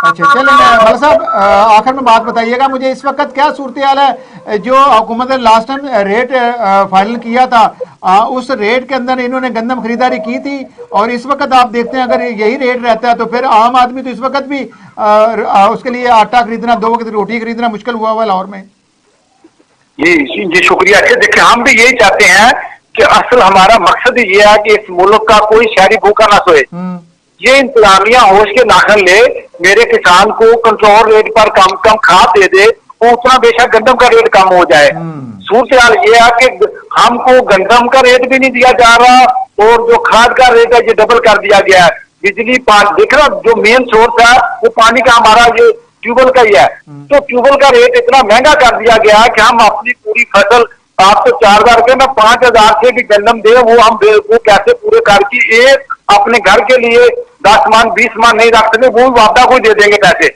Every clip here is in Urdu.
اچھا چلیں بھائی صاحب آخر میں بات بتائیے گا مجھے اس وقت کیا صورتحال ہے جو حکومت نے لاسٹ ٹائم ریٹ فائنل کیا تھا اس ریٹ کے اندر انہوں نے گندم خریداری کی تھی اور اس وقت آپ دیکھتے ہیں اگر یہی ریٹ رہتا ہے تو پھر عام آدمی تو اس وقت بھی اس کے لیے آٹا خریدنا 2 وقت روٹی خریدنا مشکل ہوا ہوا لاہور میں. جی شکریہ. دیکھیں ہم بھی یہی چاہتے ہیں کہ اصل ہمارا مقصد یہ ہے کہ اس ملک کا کوئی شہری بھوکا نہ سوئے. یہ انتظامیہ ہوش کے ناخن لے, میرے کسان کو کنٹرول ریٹ پر کم کھاد دے دے, وہ اتنا بے شک گندم کا ریٹ کم ہو جائے. صورتحال یہ ہے کہ ہم کو گندم کا ریٹ بھی نہیں دیا جا رہا اور جو کھاد کا ریٹ ہے یہ ڈبل کر دیا گیا ہے. بجلی دیکھ رہا جو مین سورس ہے وہ پانی کا ہمارا یہ ٹیوبل کا ہی ہے, تو ٹیوبل کا ریٹ اتنا مہنگا کر دیا گیا ہے کہ ہم اپنی پوری فصل آپ تو 4,000 روپے میں 5,000 سے بھی گندم دے وہ کیسے پورے کر کے ایک اپنے گھر کے لیے 10 من 20 من نہیں رکھ سکتے, وہ وعدہ کو دے دیں گے پیسے.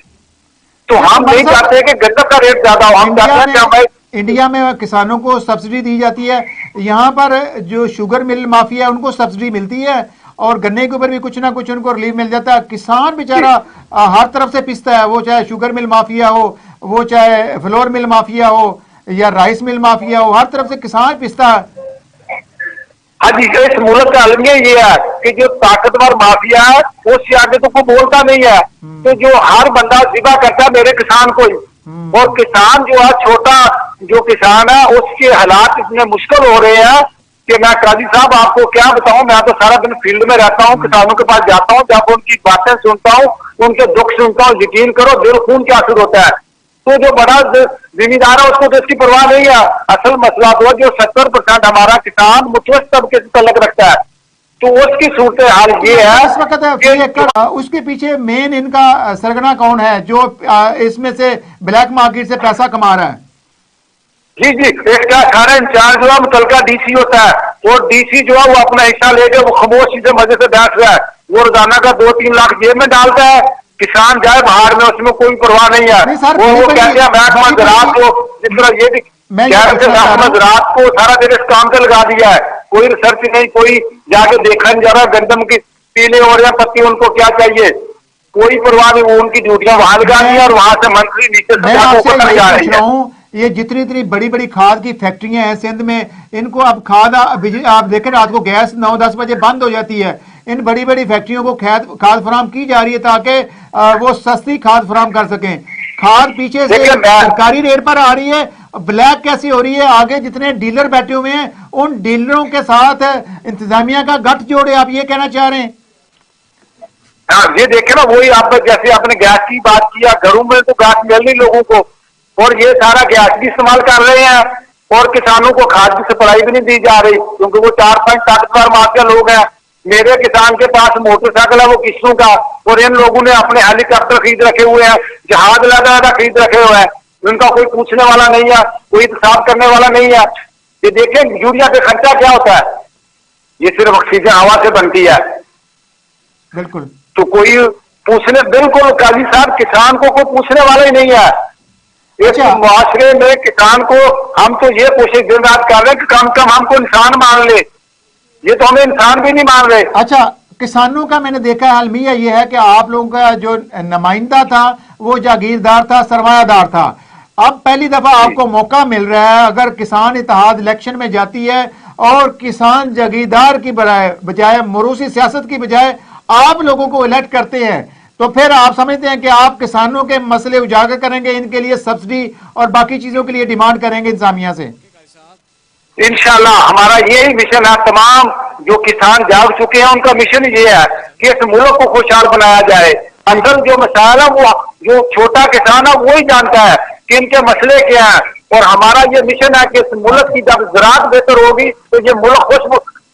تو ہم نہیں چاہتے کہ گندم کا ریٹ زیادہ ہو, ہم چاہتے ہیں کہ انڈیا میں کسانوں کو سبسڈی دی جاتی ہے, یہاں پر جو شوگر مل مافیا ان کو سبسڈی ملتی ہے اور گنے کے اوپر بھی کچھ نہ کچھ ان کو ریلیف مل جاتا ہے. کسان بیچارہ ہر طرف سے پستا ہے, وہ چاہے شوگر مل مافیا ہو, وہ چاہے فلور مل مافیا ہو یا رائس مل مافیا ہو, ہر طرف سے کسان پستا ہے. ہاں جی, اس ملک کا المیہ یہ ہے کہ جو طاقتور مافیا ہے وہ سیاست کو بولتا نہیں ہے, تو جو ہر بندہ ذبح کرتا ہے میرے کسان کو ہی. اور کسان جو ہے چھوٹا جو کسان ہے اس کے حالات اتنے مشکل ہو رہے ہیں کہ میں قاضی صاحب آپ کو کیا بتاؤں, میں تو سارا دن فیلڈ میں رہتا ہوں, کسانوں کے پاس جاتا ہوں, جب ان کی باتیں سنتا ہوں, ان کے دکھ سنتا ہوں, یقین کرو دل خون کے آنسو ہوتا ہے. تو جو بڑا ذمہ دار ہے اس کو تو اس کی پرواہ نہیں ہے. اصل مسئلہ تو جو 70% ہمارا کسان متوسط طبقے سے تعلق رکھتا ہے, تو اس کی صورتحال یہ ہے اس وقت اس کے پیچھے مین ان کا سرگنا کون ہے جو اس میں سے بلیک مارکیٹ سے پیسہ کما رہا ہے؟ جی اس کا سارا انچارج جو ہے متعلقہ ڈی سی ہوتا ہے, اور ڈی سی جو ہے وہ اپنا حصہ لے کے وہ خاموشی سے مزے سے بیٹھ رہا ہے, وہ روزانہ کا 2-3 لاکھ جیب میں ڈالتا ہے. کسان جائے باہر میں اس میں کوئی پرواہ نہیں ہے. وہ کہتے ہیں محکمہ زراعت کو جس طرح یہ بھی محکمہ زراعت کو سارا دن اس کام سے لگا دیا ہے, کوئی ریسرچ نہیں, کوئی جا کے دیکھا نہیں جا رہا گندم کی پیلے ہو رہے ہیں پتی ان کو کیا چاہیے, کوئی پرواہ نہیں. وہ ان کی ڈیوٹیاں وہاں لگا دی اور وہاں سے منتری نیچے سے جا رہی ہے. یہ جتنی بڑی بڑی کھاد کی فیکٹریاں ہیں سندھ میں, ان کو اب کھاد آپ دیکھیں رات کو گیس 9-10 بجے بند ہو جاتی ہے. ان بڑی بڑی فیکٹریوں کو کھاد فراہم کی جا رہی ہے تاکہ وہ سستی کھاد فراہم کر سکیں. کھاد پیچھے سے سرکاری ریٹ پر آ رہی ہے, بلیک کیسی ہو رہی ہے. آگے جتنے ڈیلر بیٹھے ہوئے ہیں ان ڈیلروں کے ساتھ انتظامیہ کا گٹھ جوڑے, آپ یہ کہنا چاہ رہے ہیں؟ ہاں یہ دیکھیں نا, وہی آپ جیسے آپ نے گیس کی بات کیا, گھروں میں تو گیس مل نہیں لوگوں کو, اور یہ سارا گیس بھی استعمال کر رہے ہیں, اور کسانوں کو کھاد کی سپلائی بھی نہیں دی جا رہی کیونکہ وہ 4-5 طاقتور مافیا لوگ ہیں. میرے کسان کے پاس موٹر سائیکل ہے وہ قسطوں کا, اور ان لوگوں نے اپنے ہیلی کاپٹر خرید رکھے ہوئے ہیں, جہاز زیادہ خرید رکھے ہوئے ہیں, ان کا کوئی پوچھنے والا نہیں ہے, کوئی احتساب کرنے والا نہیں ہے. یہ دیکھیں یوریا کا خرچہ کیا ہوتا ہے, یہ صرف آکسیجن ہوا سے بنتی ہے. بالکل, تو کوئی پوچھنے, بالکل قاضی صاحب کسان کو کوئی پوچھنے والا ہی نہیں ہے. اس معاشرے میں کسان کو ہم تو یہ کوشش دن رات کر رہے ہیں کہ کم کم ہم کو انسان مان لے, یہ تو ہمیں انسان بھی نہیں مان رہے. اچھا, کسانوں کا میں نے دیکھا ہے المیہ یہ ہے کہ آپ لوگوں کا جو نمائندہ تھا وہ جاگیردار تھا, سرمایہ دار تھا. اب پہلی دفعہ آپ کو موقع مل رہا ہے, اگر کسان اتحاد الیکشن میں جاتی ہے اور کسان جاگیردار کی بجائے موروثی سیاست کی بجائے آپ لوگوں کو الیکٹ کرتے ہیں, تو پھر آپ سمجھتے ہیں کہ آپ کسانوں کے مسئلے اجاگر کریں گے, ان کے لیے سبسڈی اور باقی چیزوں کے لیے ڈیمانڈ کریں گے انتظامیہ سے؟ انشاءاللہ ہمارا یہی مشن ہے. تمام جو کسان جاگ چکے ہیں ان کا مشن یہ ہے کہ اس ملک کو خوشحال بنایا جائے. اندر جو مسائل ہے وہ جو چھوٹا کسان ہے وہی جانتا ہے کہ ان کے مسئلے کیا ہیں, اور ہمارا یہ مشن ہے کہ اس ملک کی جب زراعت بہتر ہوگی تو یہ ملک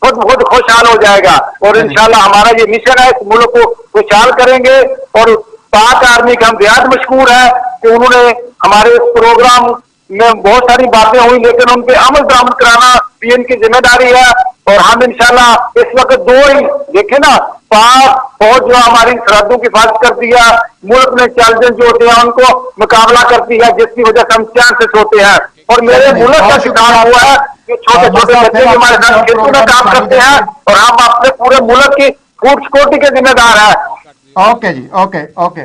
خود خوشحال ہو جائے گا. اور انشاءاللہ ہمارا یہ مشن ہے اس ملک کو خوشحال کریں گے. اور پاک آرمی کا ہم بہت مشکور ہے کہ انہوں نے ہمارے اس پروگرام میں بہت ساری باتیں ہوئی, لیکن ان پہ عمل درآمد کرانا بھی ان کی ذمہ داری ہے. اور ہم انشاءاللہ اس وقت 2 ہی دیکھیں نا, پاک فوج جو ہماری سرحدوں کی حفاظت کرتی ہے, ملک میں چیلنج جو ہوتے ہیں ان کو مقابلہ کرتی ہے, جس کی وجہ سے ہم چین سے سوتے ہیں. اور میرے ملک کا شکار ہوا ہے کہ چھوٹے چھوٹے بچے ہمارے ساتھ کھیتوں میں کام کرتے ہیں, اور ہم اپنے پورے ملک کی فوڈ سیکورٹی کے ذمہ دار ہیں. اوکے جی, اوکے.